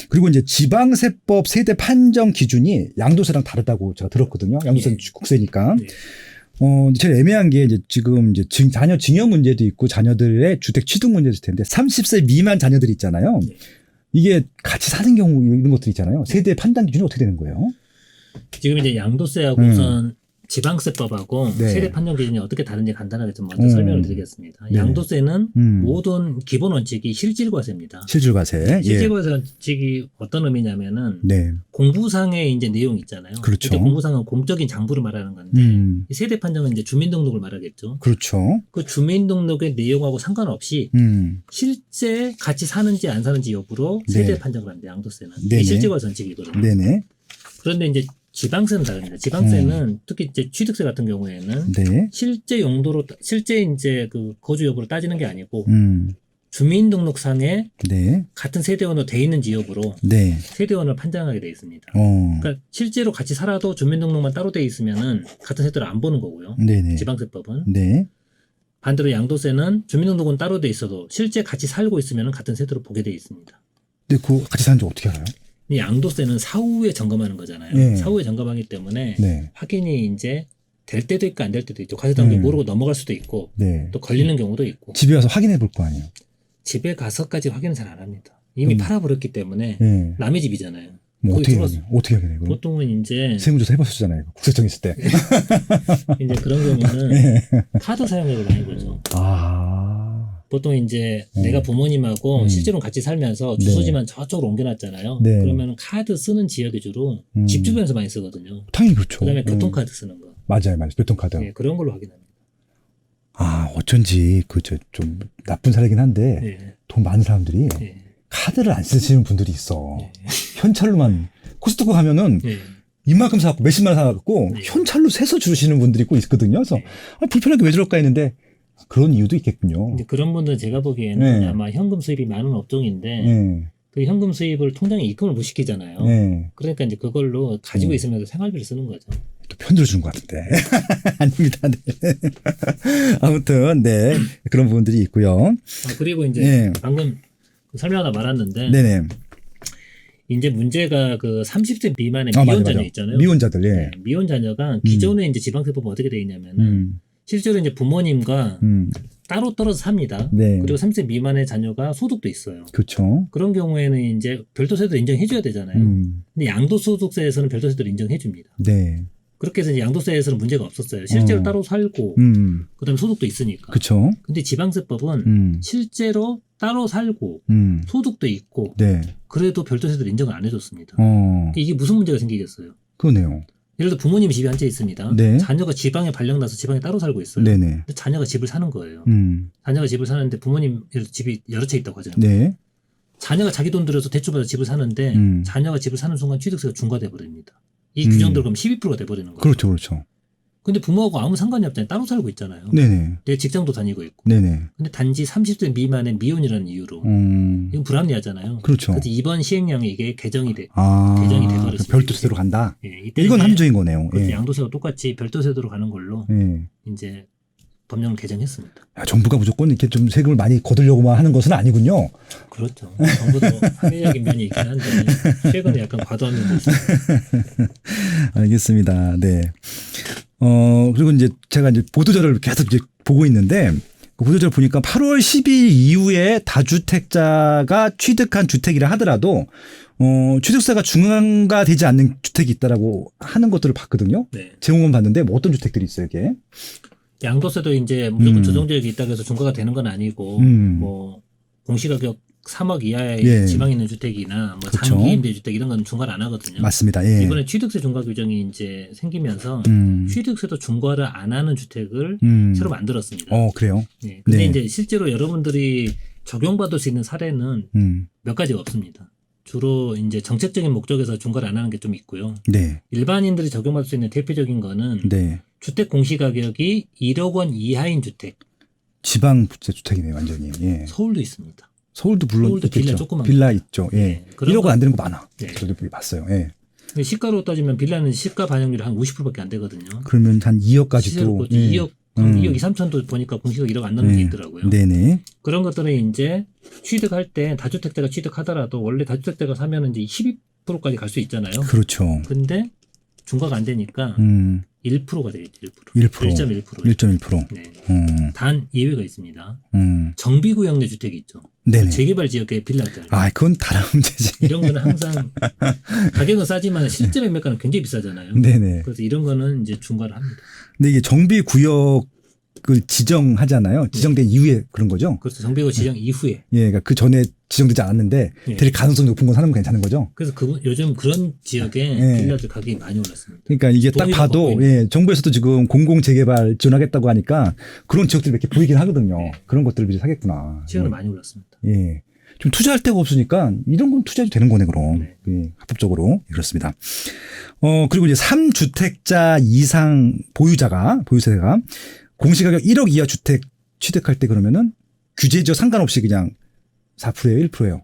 그리고 이제 지방세법 세대 판정 기준이 양도세랑 다르다고 제가 들었거든요. 양도세는 예. 국세니까. 예. 제일 애매한 게 이제 지금 이제 자녀 증여 문제도 있고 자녀들의 주택 취득 문제도 있을 텐데 30세 미만 자녀들이 있잖아요. 예. 이게 같이 사는 경우 이런 것들 있잖아요. 세대 판단 기준이 어떻게 되는 거예요? 지금 이제 양도세하고 우선 지방세법하고 네. 세대 판정 기준이 어떻게 다른지 간단하게 좀 먼저 설명을 드리겠습니다. 네. 양도세는 모든 기본 원칙이 실질과세입니다. 실질과세. 실질과세 원칙이 어떤 의미냐면은 네. 공부상의 이제 내용 있잖아요. 그렇죠. 이제 공부상은 공적인 장부를 말하는 건데 이 세대 판정은 이제 주민등록을 말하겠죠. 그렇죠. 그 주민등록의 내용하고 상관없이 실제 같이 사는지 안 사는지 여부로 세대 네. 판정을 합니다. 양도세는. 네네. 이게 실질과세 원칙이거든요. 네네. 그런데 이제 지방세는 다릅니다. 지방세는 특히 이제 취득세 같은 경우에는 네. 실제 용도로 실제 이제 그 거주 여부로 따지는 게 아니고 음. 주민등록상에 네. 같은 세대원으로 돼 있는지 여부로 네. 세대원을 판정하게 돼 있습니다. 그러니까 실제로 같이 살아도 주민등록만 따로 돼 있으면은 같은 세대를 안 보는 거고요. 네네. 지방세법은 네. 반대로 양도세는 주민등록은 따로 돼 있어도 실제 같이 살고 있으면은 같은 세대로 보게 돼 있습니다. 근데 그 같이 사는지 어떻게 알아요? 이 양도세는 사후에 점검하는 거잖아요. 네. 사후에 점검하기 때문에 네. 확인이 이제 될 때도 있고 안 될 때도 있죠. 과세단계 모르고 넘어갈 수도 있고 네. 또 걸리는 경우도 있고 집에 와서 확인해 볼 거 아니에요. 집에 가서까지 확인은 잘 안 합니다. 이미 팔아버렸기 때문에 네. 남의 집이잖아요. 뭐 거기 어떻게 들어가서 해요? 어떻게 하겠네요. 보통은 이제 세무조사 해봤었잖아요. 국세청 있을 때. 이제 그런 경우는 카드 사용액을 많이 보죠. 아. 보통 이제 내가 부모님하고 실제로 같이 살면서 주소지만 저쪽으로 옮겨놨잖아요. 네. 그러면 카드 쓰는 지역이 주로 집 주변에서 많이 쓰거든요. 당연히 그렇죠. 그다음에 교통카드 쓰는 거. 맞아요, 맞아요. 교통카드. 네, 그런 걸로 확인합니다. 아, 어쩐지 좀 나쁜 사례긴 한데 네. 돈 많은 사람들이 네. 카드를 안 쓰시는 분들이 있어. 현찰로만 코스트코 가면은 네. 이만큼 사갖고 몇십만 원 사갖고 네. 현찰로 세서 주시는 분들이 있고 있거든요. 그래서 불편하게 왜 저럴까 했는데 그런 이유도 있겠군요. 근데 그런 분들은 제가 보기에는 네. 아마 현금 수입이 많은 업종인데 네. 그 현금 수입을 통장에 입금을 못 시키잖아요. 네. 그러니까 이제 그걸로 가지고 있으면서 생활비를 쓰는 거죠. 또 편들어 주는 것 같은데. 아닙니다. 네. 아무튼, 네. 그런 부분들이 있고요. 그리고 이제 네. 방금 설명하다 말았는데 네네. 이제 문제가 그 30세 미만의 맞아, 미혼 맞아. 자녀 있잖아요. 미혼자들, 예. 네, 미혼 자녀가 기존에 이제 지방세법은 어떻게 돼 있냐면은 실제로 이제 부모님과 따로 떨어져 삽니다. 네. 그리고 30세 미만의 자녀가 소득도 있어요. 그렇죠. 그런 경우에는 이제 별도세도 인정해줘야 되잖아요. 근데 양도소득세에서는 별도세도를 인정해줍니다. 네. 그렇게 해서 이제 양도세에서는 문제가 없었어요. 실제로 따로 살고, 그다음에 소득도 있으니까. 그렇죠. 근데 지방세법은 실제로 따로 살고, 소득도 있고, 네. 그래도 별도세도를 인정을 안 해줬습니다. 이게 무슨 문제가 생기겠어요? 그러네요. 예를 들어 부모님이 집에 앉아 있습니다. 네. 자녀가 지방에 발령나서 지방에 따로 살고 있어요. 네네. 근데 자녀가 집을 사는 거예요. 자녀가 집을 사는데 부모님 집이 여러 채 있다고 하잖아요. 네. 자녀가 자기 돈 들여서 대출받아 집을 사는데 자녀가 집을 사는 순간 취득세가 중과돼 버립니다. 이 규정대로 그럼 12%가 돼버리는 거예요. 그렇죠, 그렇죠. 근데 부모하고 아무 상관이 없잖아요. 따로 살고 있잖아요. 네네. 내 직장도 다니고 있고. 네네. 근데 단지 30세 미만의 미혼이라는 이유로 이건 불합리하잖아요. 그렇죠. 그래서 이번 시행령에 이게 개정이 개정이 돼버렸습니다. 별도세로 간다. 예, 이때 이건 이제 함정인 거네요. 그렇죠. 예. 양도세와 똑같이 별도세도로 가는 걸로 예. 이제 법령을 개정했습니다. 야, 정부가 무조건 이렇게 좀 세금을 많이 거두려고만 하는 것은 아니군요. 그렇죠. 정부도 합리적인 면이 있긴 한데 최근에 약간 과도한 면도 있습니다. 알겠습니다. 네. 그리고 이제 제가 이제 보도자료를 계속 이제 보고 있는데 그 보도자료 보니까 8월 10일 이후에 다주택자가 취득한 주택이라 하더라도 취득세가 중앙화되지 않는 주택이 있다라고 하는 것들을 봤거든요. 네. 제공은 봤는데 뭐 어떤 주택들이 있어요, 이게? 양도세도 이제 무조건 조정지역이 있다고 해서 중과가 되는 건 아니고 뭐 공시가격 3억 이하의 예. 지방에 있는 주택이나 뭐 그렇죠. 장기 임대주택 이런 건 중과를 안 하거든요. 맞습니다. 예. 이번에 취득세 중과 규정이 이제 생기면서 취득세도 중과를 안 하는 주택을 새로 만들었습니다. 그래요? 네. 근데 네. 이제 실제로 여러분들이 적용받을 수 있는 사례는 몇 가지가 없습니다. 주로 이제 정책적인 목적에서 중과를 안 하는 게 좀 있고요. 네. 일반인들이 적용받을 수 있는 대표적인 거는 네. 주택 공시가격이 1억 원 이하인 주택. 지방 부채 주택이네요, 완전히. 예. 서울도 있습니다. 서울도 물론 서울도 빌라 있겠죠. 조그만 빌라 있죠. 예. 네, 그런 1억 원 안 되는 거 많아. 네. 저도 봤어요. 예. 근데 시가로 따지면 빌라는 시가 반영률이 한 50%밖에 안 되거든요. 그러면 한 2억까지도. 실제로 2억, 2억 2, 3천도 보니까 공시가 1억 안 넘는 게 있더라고요. 네네. 그런 것들은 이제 취득할 때 다주택자가 취득하더라도 원래 다주택자가 사면은 이제 12%까지 갈 수 있잖아요. 그렇죠. 근데 중과가 안 되니까 1%가 되겠죠. 1%. 1.1%. 1.1%. 네. 단 예외가 있습니다. 정비구역 내 주택이 있죠. 네네. 재개발 지역의 빌라들. 아, 그건 다른 문제지. 이런 거는 항상 가격은 싸지만 실제 매매가는 굉장히 비싸잖아요. 네네. 그래서 이런 거는 이제 중과를 합니다. 근데 이게 정비구역을 지정하잖아요. 지정된 이후에 그런 거죠? 그래서 정비구역 지정 이후에. 예, 그러니까 그 전에 지정되지 않았는데 예. 될 가능성이 높은 건 사는 건 괜찮은 거죠? 그래서 요즘 그런 지역에 예. 빌라들 가격이 많이 올랐습니다. 그러니까 이게 딱 돈이 봐도 받고 예, 정부에서도 지금 공공재개발 지원하겠다고 하니까 그런 지역들이 몇 개 보이긴 하거든요. 그런 것들을 미리 사겠구나. 시간은 많이 올랐습니다. 예. 좀 투자할 데가 없으니까 이런 건 투자해도 되는 거네, 그럼. 네. 예, 합법적으로. 그렇습니다. 그리고 이제 3주택자 이상 보유세가 공시가격 1억 이하 주택 취득할 때 그러면은 규제지역 상관없이 그냥 4%예요, 1%예요?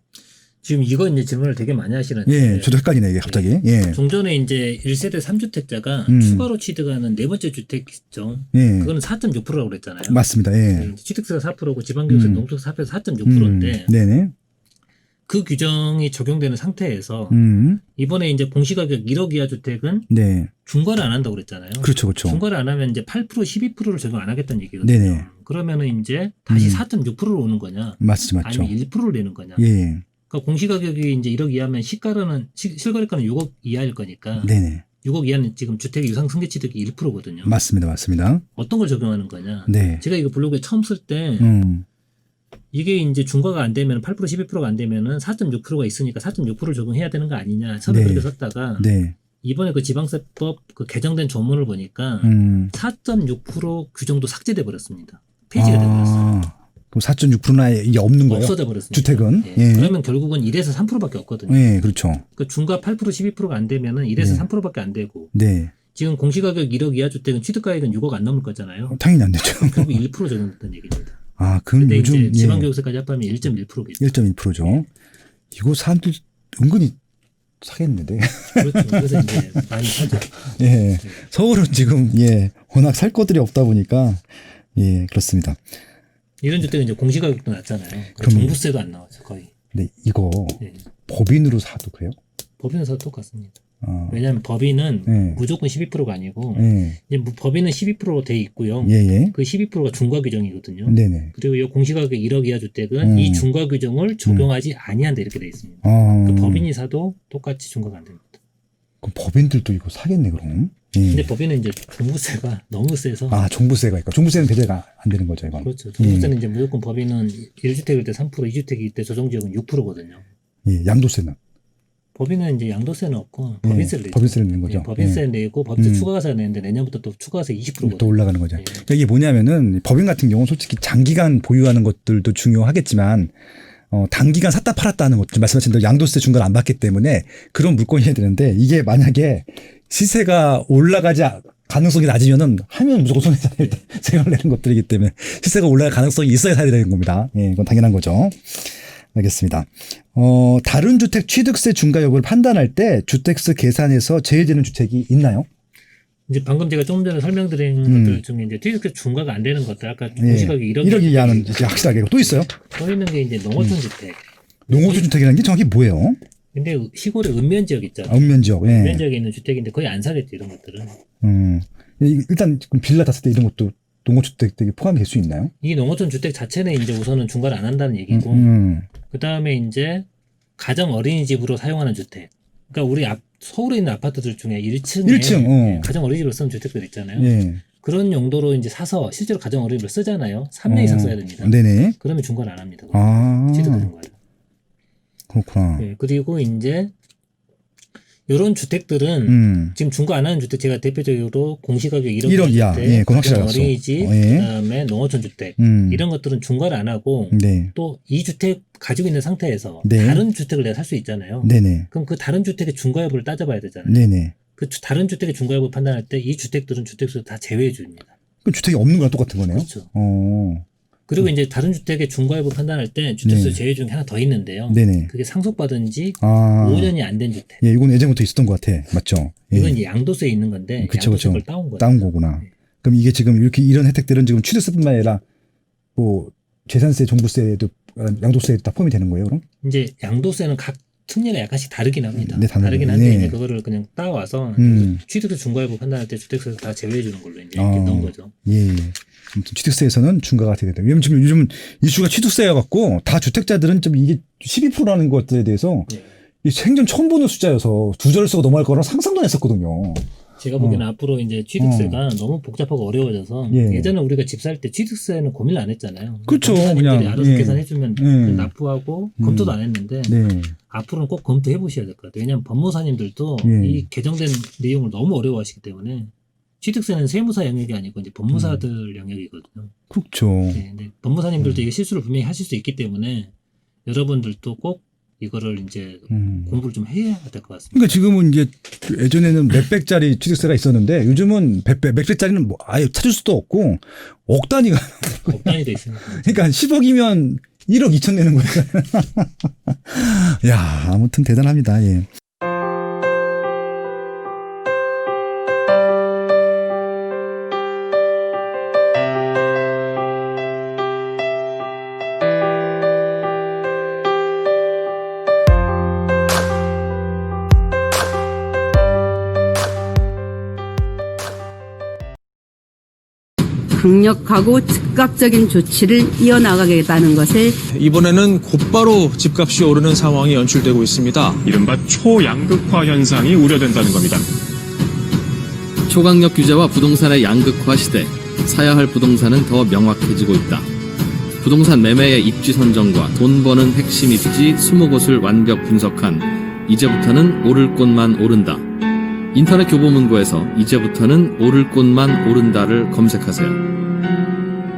지금 이거 이제 질문을 되게 많이 하시는데. 예, 저도 헷갈리네, 이게 갑자기. 예. 종전에 이제 1세대 3주택자가 추가로 취득하는 네 번째 주택 있죠. 예. 그거는 4.6%라고 그랬잖아요. 맞습니다. 예. 취득세가 4%고 지방교육세 농축 4.6%인데 네네. 그 규정이 적용되는 상태에서 이번에 이제 공시가격 1억 이하 주택은 네. 중과를 안 한다고 그랬잖아요. 그렇죠, 그렇죠. 중과를 안 하면 이제 8%, 12%를 적용 안 하겠다는 얘기거든요. 네네. 그러면은 이제 다시 4.6%로 오는 거냐, 맞죠. 아니면 1%를 내는 거냐. 예. 그러니까 공시가격이 이제 1억 이하면 실거래가는 6억 이하일 거니까 네네. 6억 이하는 지금 주택의 유상 승계 취득이 1%거든요. 맞습니다. 맞습니다. 어떤 걸 적용하는 거냐. 네. 제가 이거 블로그에 처음 쓸 때 이게 이제 중과가 안 되면 8%, 12%가 안 되면은 4.6%가 있으니까 4.6%를 적용해야 되는 거 아니냐. 처음에 네. 그렇게 썼다가 네. 이번에 그 지방세법 그 개정된 조문을 보니까 4.6% 규정도 삭제돼 버렸습니다. 폐지가 돼 버렸어요. 그럼 4.6%나 이게 없는 거예요? 없어져 버렸습니다. 주택은? 예. 예. 그러면 결국은 1에서 3%밖에 없거든요. 예, 그렇죠. 그 중과 8%, 12%가 안 되면은 1에서 네. 3%밖에 안 되고 네. 지금 공시가격 1억 이하 주택은 취득가액은 6억 안 넘을 거잖아요. 당연히 안 되죠. 결국 1% 적용됐다는 얘기입니다. 아, 그럼 근데 요즘 이제 지방교육세까지 합하면 1.1%겠죠. 1.1%죠. 이거 사람들 은근히 사겠는데. 그렇죠. 그래서 이제 많이 사죠. 예. 서울은 지금 워낙 살 것들이 없다 보니까 그렇습니다. 이런 주택은 이제 공시가격도 낮잖아요. 그럼- 종부세도 안 나와요, 거의. 근데 이거 예. 법인으로 사도 그래요? 법인에서 똑같습니다. 어. 왜냐하면 법인은 네. 무조건 12%가 아니고 예. 이제 법인은 12%로 돼 있고요. 예. 그 12%가 중과 규정이거든요. 네네. 그리고 이 공시가격 1억 이하 주택은 이 중과 규정을 적용하지 아니한다 이렇게 돼 있습니다. 그 법인이 사도 똑같이 중과가 안 됩니다. 그럼 법인들도 이거 사겠네, 그럼. 예. 근데 법인은 이제 종부세가 너무 세서 아, 종부세가 있고. 종부세는 배제가 안 되는 거죠, 이건. 그렇죠. 종부세는 이제 무조건 법인은 1주택일 때 3%, 2주택일 때 조정지역은 6%거든요. 예, 양도세는. 법인은 이제 양도세는 없고 예, 법인세를 내죠. 법인세를 내는 거죠. 예, 법인세 내고 법인세 추가가세 내는데 내년부터 또 추가세 20%거든요. 또 올라가는 거죠. 예. 그러니까 이게 뭐냐면은 법인 같은 경우는 솔직히 장기간 보유하는 것들도 중요하겠지만 단기간 샀다 팔았다 하는 것들 말씀하신 대로 양도세 중과를 안 받기 때문에 그런 물건이 해야 되는데 이게 만약에 시세가 올라가지 가능성이 낮으면은 하면 무조건 손해잖아요. 일단 세금을 내는 것들이기 때문에 시세가 올라갈 가능성이 있어야 사야 되는 겁니다. 예, 이건 당연한 거죠. 알겠습니다. 다른 주택 취득세 중과 여부를 판단할 때 주택세 계산에서 제외되는 주택이 있나요? 이제 방금 제가 조금 전에 설명드린 것들 중에 이제 취득세 중과가 안 되는 것들 아까 공시가격이 1억 이하는 이제 확실하게 또 있어요. 또 있는 게 이제 농어촌 주택. 농어촌 주택이라는 게 정확히 뭐예요? 근데 시골에 읍면 지역 있잖아요. 읍면 지역. 예. 읍면 지역에 있는 주택인데 거의 안 사겠죠 이런 것들은. 일단 빌라 탔을 때 이런 것도 농어촌 주택이 포함이 될 수 있나요? 이 농어촌 주택 자체는 이제 우선은 중과를 안 한다는 얘기고 그 다음에 이제 가정 어린이집으로 사용하는 주택. 그러니까 우리 서울에 있는 아파트들 중에 1층에 1층, 가정 어린이집으로 쓰는 주택들 있잖아요. 예. 그런 용도로 이제 사서 실제로 가정 어린이집을 쓰잖아요. 3년 이상 써야 됩니다. 네네. 그러면 중과를 안 합니다. 아. 취득세 중과를. 그렇구나. 네, 그리고 이제 이런 주택들은 지금 중과 안 하는 주택 제가 대표적으로 공시가격 1억 이하. 주택, 예, 그건 가정 확실히 어린이집, 예. 그다음에 농어촌 주택 이런 것들은 중과를 안 하고 네. 또 이 주택 가지고 있는 상태에서 네. 다른 주택을 내가 살 수 있잖아요. 네네. 그럼 그 다른 주택의 중과 여부를 따져봐야 되잖아요. 네네. 그 다른 주택의 중과 여부를 판단할 때 이 주택들은 주택수 다 제외해 줍니다. 그 주택이 없는 거랑 똑같은 거네요. 그렇죠. 어. 그리고 이제 다른 주택의 중과 여부 판단할 때 주택수 네. 제외 중에 하나 더 있는데요. 네네. 그게 상속받은 지 아. 5년이 안 된 주택. 예, 이건 예전부터 있었던 것 같아. 맞죠? 예. 이건 이제 양도세에 있는 건데 그쵸, 양도세 그쵸. 걸 따온 거예요. 따온 거구나. 그럼 이게 지금 이런 혜택들은 지금 취득세뿐만 아니라 뭐 재산세, 종부세도 양도세에 다 포함이 되는 거예요, 그럼? 이제 양도세는 각 특례가 약간씩 다르긴 합니다. 네, 다르긴 한데 네. 이제 그거를 그냥 따와서 취득세 중과일부 판단할 때 주택세 다 제외해 주는 걸로 이제 이렇게 넣은 거죠. 예. 아무튼 취득세에서는 중과가 되게 돼요. 왜냐면 지금 요즘 이슈가 취득세여갖고 다 주택자들은 좀 이게 12%라는 것들에 대해서 네. 이 생전 처음 보는 숫자여서 두 자릿수가 넘어갈 거랑 상상도 안 했었거든요. 제가 보기에는 앞으로 이제 취득세가 너무 복잡하고 어려워져서 예. 예전에 우리가 집 살 때 취득세는 고민을 안 했잖아요. 그렇죠. 법무사님들이 그냥, 알아서 예. 계산해주면 예. 납부하고 검토도 안 했는데 네. 앞으로는 꼭 검토해 보셔야 될 것 같아요. 왜냐하면 법무사님들도 예. 이 개정된 내용을 너무 어려워하시기 때문에 취득세는 세무사 영역이 아니고 이제 법무사들 영역이거든요. 그렇죠. 네, 근데 법무사님들도 이게 실수를 분명히 하실 수 있기 때문에 여러분들도 꼭 이거를 이제 공부를 좀 해야 될 것 같습니다. 그러니까 지금은 이제 예전에는 몇백짜리 취득세가 있었는데 요즘은 몇백짜리는 뭐 아예 찾을 수도 없고 억 단위가 억 단위도 있으니까. 그러니까 10억이면 1억 2천 내는 거예요. 야, 아무튼 대단합니다. 예. 강력하고 즉각적인 조치를 이어나가겠다는 것을 이번에는 곧바로 집값이 오르는 상황이 연출되고 있습니다. 이른바 초양극화 현상이 우려된다는 겁니다. 초강력 규제와 부동산의 양극화 시대, 사야 할 부동산은 더 명확해지고 있다. 부동산 매매의 입지 선정과 돈 버는 핵심 입지 20곳을 완벽 분석한 이제부터는 오를 곳만 오른다. 인터넷 교보문고에서 이제부터는 오를 곳만 오른다를 검색하세요.